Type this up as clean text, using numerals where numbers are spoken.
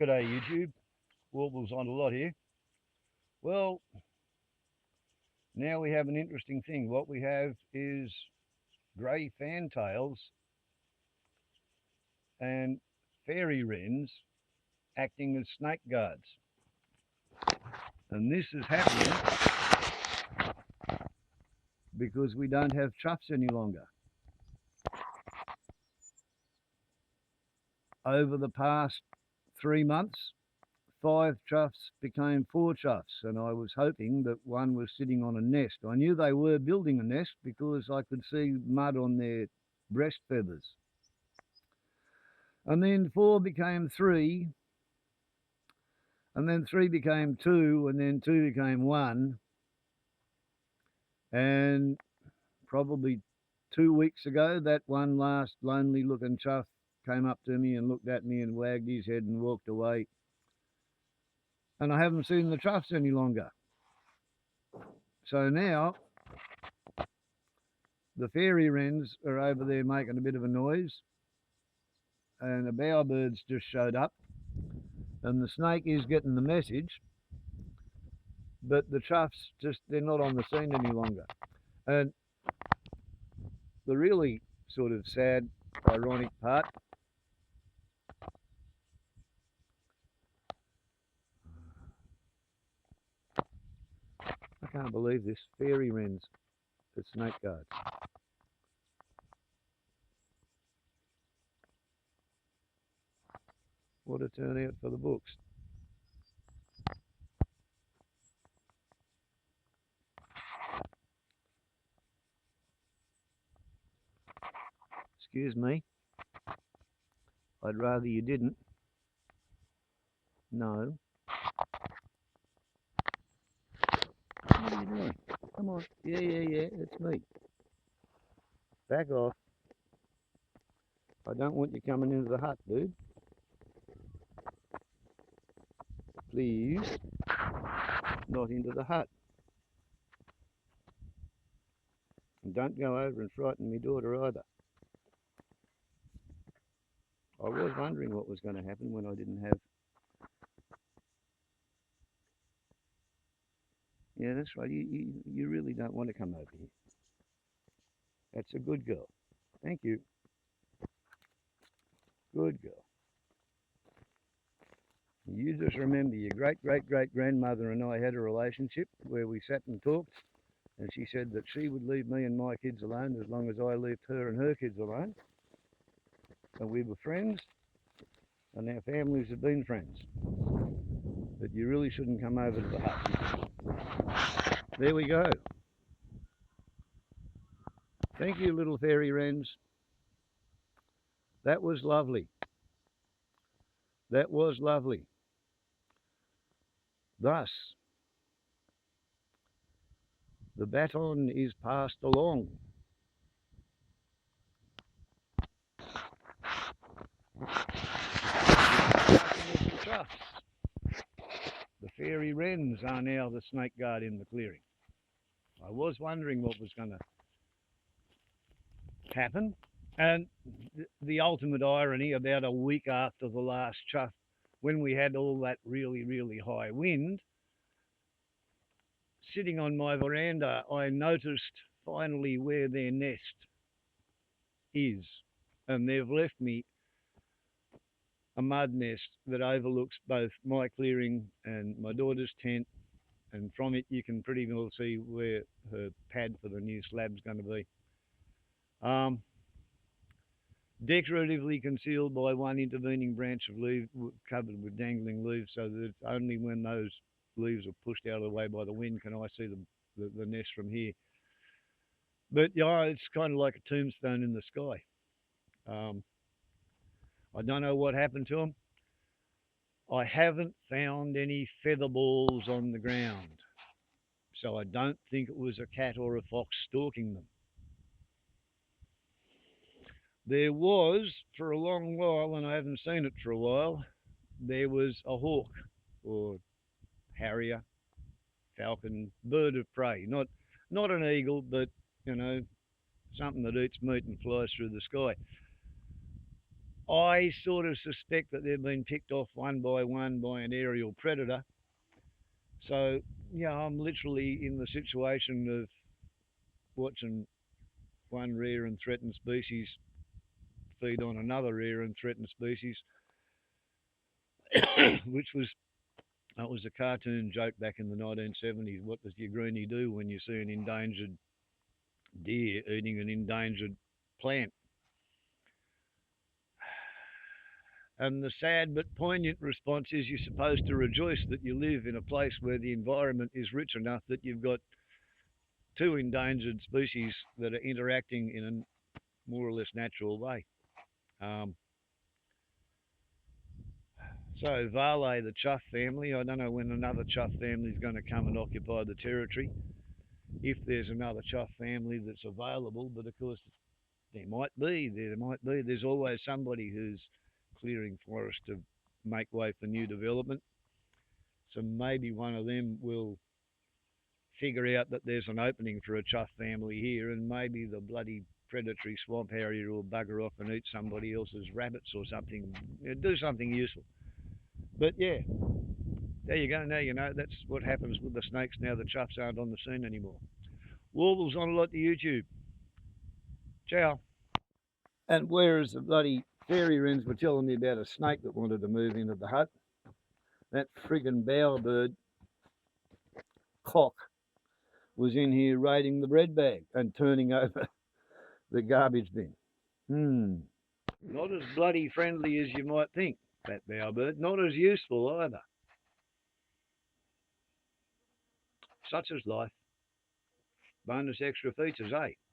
G'day YouTube, Warbles on a lot here. Well, now we have an interesting thing. What we have is grey fantails and fairy wrens acting as snake guards. And this is happening because we don't have choughs any longer. Over the past 3 months, 5 choughs became 4 choughs, and I was hoping that one was sitting on a nest. I knew they were building a nest because I could see mud on their breast feathers. And then 4 became 3, and then 3 became 2, and then 2 became 1. And probably 2 weeks ago, that one last lonely looking chough came up to me and looked at me and wagged his head and walked away. And I haven't seen the choughs any longer. So now the fairy wrens are over there making a bit of a noise, and the bowerbirds just showed up, and the snake is getting the message, but the choughs they're not on the scene any longer. And the really sort of sad, ironic part, I can't believe this, fairy wrens at snake guards. What a turnout for the books. Excuse me, I'd rather you didn't. No. What are you doing? Come on. Yeah, it's me. Back off. I don't want you coming into the hut, dude. Please, not into the hut. And don't go over and frighten me daughter either. I was wondering what was going to happen when I didn't have... Yeah, that's right. You really don't want to come over here. That's a good girl. Thank you. Good girl. You just remember your great-great-great-grandmother and I had a relationship where we sat and talked, and she said that she would leave me and my kids alone as long as I left her and her kids alone. And we were friends, and our families have been friends. But you really shouldn't come over to the hut. There we go. Thank you, little fairy wrens. That was lovely. That was lovely. Thus, the baton is passed along. The fairy wrens are now the snake guard in the clearing. I was wondering what was going to happen, and the ultimate irony, about a week after the last chough, when we had all that really high wind, sitting on my veranda, I noticed finally where their nest is, and they've left me a mud nest that overlooks both my clearing and my daughter's tent, and from it you can pretty well see where her pad for the new slab's going to be. Decoratively concealed by one intervening branch of leaf covered with dangling leaves, so that it's only when those leaves are pushed out of the way by the wind can I see the nest from here. But yeah, it's kind of like a tombstone in the sky. I don't know what happened to them. I haven't found any feather balls on the ground, so I don't think it was a cat or a fox stalking them. There was, for a long while, and I haven't seen it for a while, there was a hawk or harrier, falcon, bird of prey. Not an eagle, but, something that eats meat and flies through the sky. I sort of suspect that they've been picked off one by an aerial predator. So, yeah, I'm literally in the situation of watching one rare and threatened species feed on another rare and threatened species, which was it was a cartoon joke back in the 1970s. What does your greenie do when you see an endangered deer eating an endangered plant? And the sad but poignant response is you're supposed to rejoice that you live in a place where the environment is rich enough that you've got two endangered species that are interacting in a more or less natural way. Um, so Vale, the chough family, I don't know when another chough family is going to come and occupy the territory. If there's another chough family that's available, but of course there might be, there might be. There's always somebody who's clearing forest to make way for new development. So maybe one of them will figure out that there's an opening for a chough family here, and maybe the bloody predatory swamp harrier will bugger off and eat somebody else's rabbits or something, do something useful. But yeah, there you go. Now you know that's what happens with the snakes now the choughs aren't on the scene anymore. Warbles on a lot to YouTube. Ciao. And whereas the bloody fairy wrens were telling me about a snake that wanted to move into the hut, that friggin' bowerbird cock was in here raiding the bread bag and turning over the garbage bin. Not as bloody friendly as you might think, that bowerbird. Not as useful either. Such is life. Bonus extra features, eh?